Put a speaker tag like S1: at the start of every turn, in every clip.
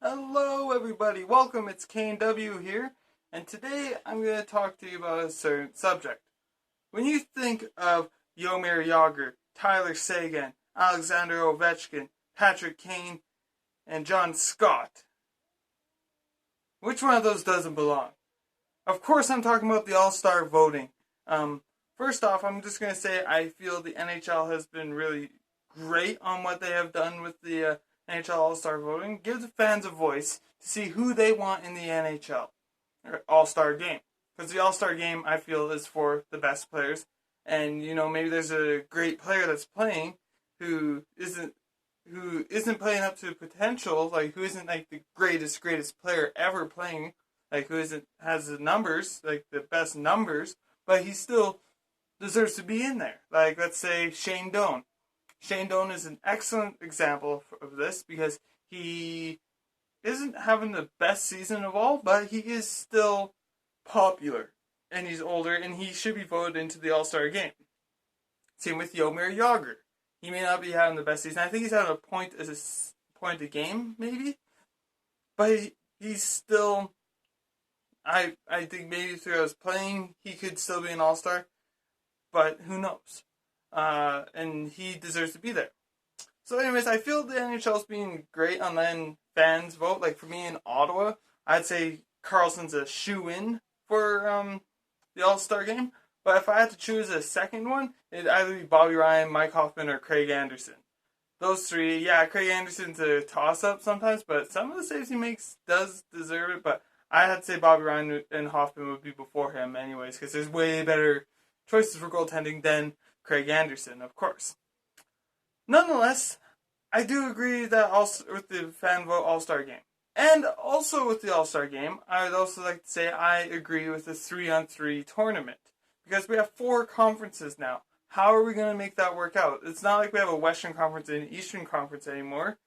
S1: Hello everybody, welcome, it's K&W here, and today I'm going to talk to you about a certain subject. When you think of Jaromir Jagr, Tyler Seguin, Alexander Ovechkin, Patrick Kane, and John Scott, which one of those doesn't belong? Of course I'm talking about the All-Star voting. First off, I'm just going to say I feel the NHL has been really great on what they have done with the NHL All-Star voting. Give the fans a voice to see who they want in the NHL All-Star game. Because the All-Star game, I feel, is for the best players. And, maybe there's a great player that's playing who isn't playing up to potential, like who isn't like the greatest player ever playing, like who isn't has the numbers, like the best numbers, but he still deserves to be in there. Like, let's say Shane Doan. Shane Doan is an excellent example of this because he isn't having the best season of all, but he is still popular. And he's older, and he should be voted into the All-Star game. Same with Jaromir Jagr. He may not be having the best season. I think he's having a point a game, maybe. But he's still... I think maybe throughout his playing, he could still be an All-Star. But who knows? And he deserves to be there. So anyways, I feel the NHL's being great on letting fans vote. Like for me in Ottawa, I'd say Carlson's a shoe-in for the All-Star game. But if I had to choose a second one, it'd either be Bobby Ryan, Mike Hoffman, or Craig Anderson. Those three, yeah, Craig Anderson's a toss-up sometimes, but some of the saves he makes does deserve it. But I had to say Bobby Ryan and Hoffman would be before him anyways, because there's way better choices for goaltending than Craig Anderson, of course. Nonetheless, I do agree that also with the fan vote All-Star game. And also with the All-Star game, I would also like to say I agree with the 3-on-3 tournament. Because we have 4 conferences now. How are we going to make that work out? It's not like we have a Western Conference and an Eastern Conference anymore.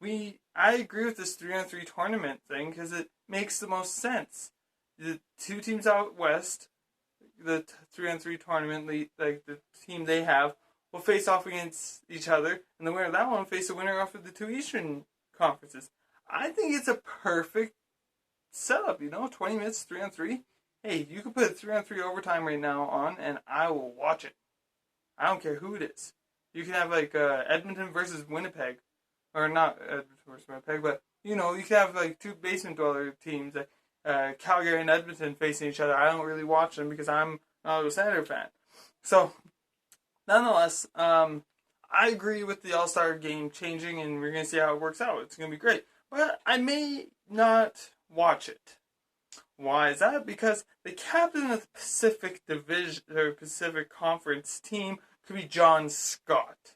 S1: I agree with this 3-on-3 tournament thing because it makes the most sense. The 2 teams out west, the 3-on-3 tournament, like the team they have, will face off against each other, and the winner of that one will face the winner off of the 2 Eastern conferences. I think it's a perfect setup, 20 minutes, 3-on-3. Hey, you can put a 3-on-3 overtime right now on, and I will watch it. I don't care who it is. You can have like Edmonton versus Winnipeg, or not Edmonton versus Winnipeg, but you can have like 2 basement dweller teams, like Calgary and Edmonton facing each other. I don't really watch them because I'm not a Senator fan. So, nonetheless, I agree with the All-Star game changing, and we're going to see how it works out. It's going to be great. But I may not watch it. Why is that? Because the captain of the Pacific Division or Pacific Conference team could be John Scott.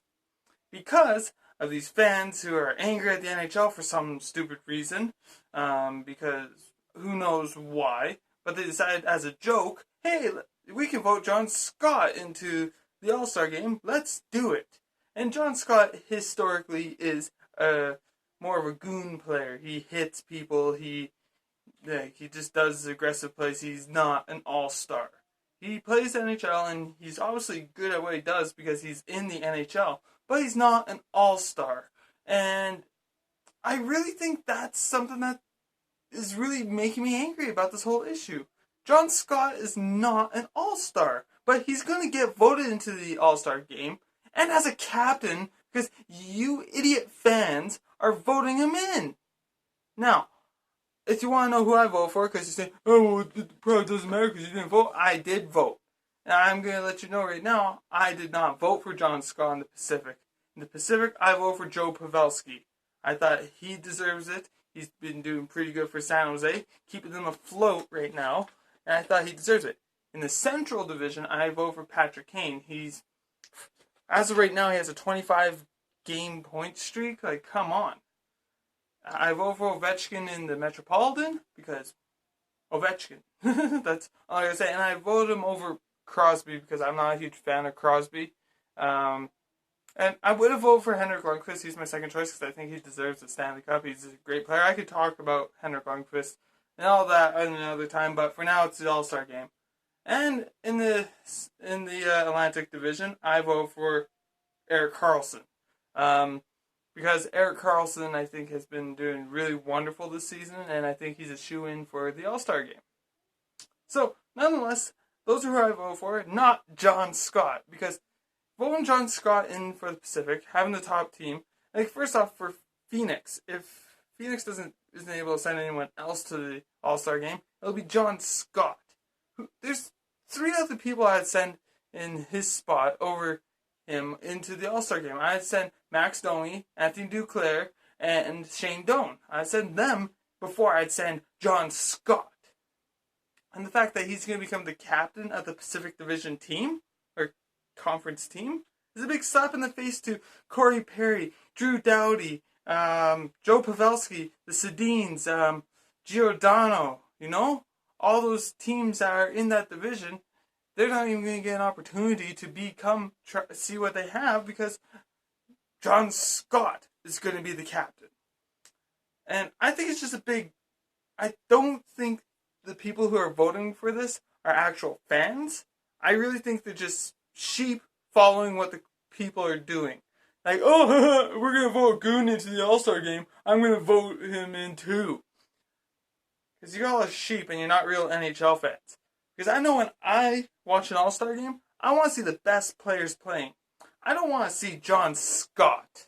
S1: Because of these fans who are angry at the NHL for some stupid reason, because who knows why, but they decided as a joke, hey, we can vote John Scott into the All-Star game, let's do it. And John Scott historically is more of a goon player. He hits people, he just does aggressive plays. He's not an all-star. He plays NHL, and he's obviously good at what he does because he's in the NHL, but he's not an all-star. And I really think that's something that is really making me angry about this whole issue. John Scott is not an all-star, but he's going to get voted into the all-star game, and as a captain, because you idiot fans are voting him in. Now, if you want to know who I vote for, because you say, oh, well, it probably doesn't matter because you didn't vote, I did vote. And I'm going to let you know right now, I did not vote for John Scott in the Pacific. In the Pacific, I vote for Joe Pavelski. I thought he deserves it. He's been doing pretty good for San Jose, keeping them afloat right now, and I thought he deserves it. In the Central Division, I vote for Patrick Kane. As of right now, he has a 25-game point streak. Like, come on. I vote for Ovechkin in the Metropolitan because Ovechkin. That's all I gotta say. And I voted him over Crosby because I'm not a huge fan of Crosby. And I would have voted for Henrik Lundqvist. He's my second choice because I think he deserves the Stanley Cup. He's a great player. I could talk about Henrik Lundqvist and all that another time, but for now it's the All-Star game. And in the Atlantic Division, I vote for Erik Karlsson. because Erik Karlsson, I think, has been doing really wonderful this season, and I think he's a shoo-in for the All-Star game. So, nonetheless, those are who I vote for, not John Scott, because voting John Scott in for the Pacific, having the top team, like, first off, for Phoenix, if Phoenix isn't able to send anyone else to the All-Star game, it'll be John Scott. There's 3 other people I'd send in his spot over him into the All-Star game. I'd send Max Domi, Anthony Duclair, and Shane Doan. I'd send them before I'd send John Scott. And the fact that he's going to become the captain of the Pacific Division team, or conference team, is a big slap in the face to Corey Perry, Drew Doughty, Joe Pavelski, the Sedins, Giordano, all those teams that are in that division. They're not even going to get an opportunity to see what they have, because John Scott is going to be the captain. And I think it's just I don't think the people who are voting for this are actual fans. I really think they're just sheep following what the people are doing. Like, oh, we're going to vote Goon into the All-Star game. I'm going to vote him in too. Because you're all a sheep and you're not real NHL fans. Because I know when I watch an All-Star game, I want to see the best players playing. I don't want to see John Scott.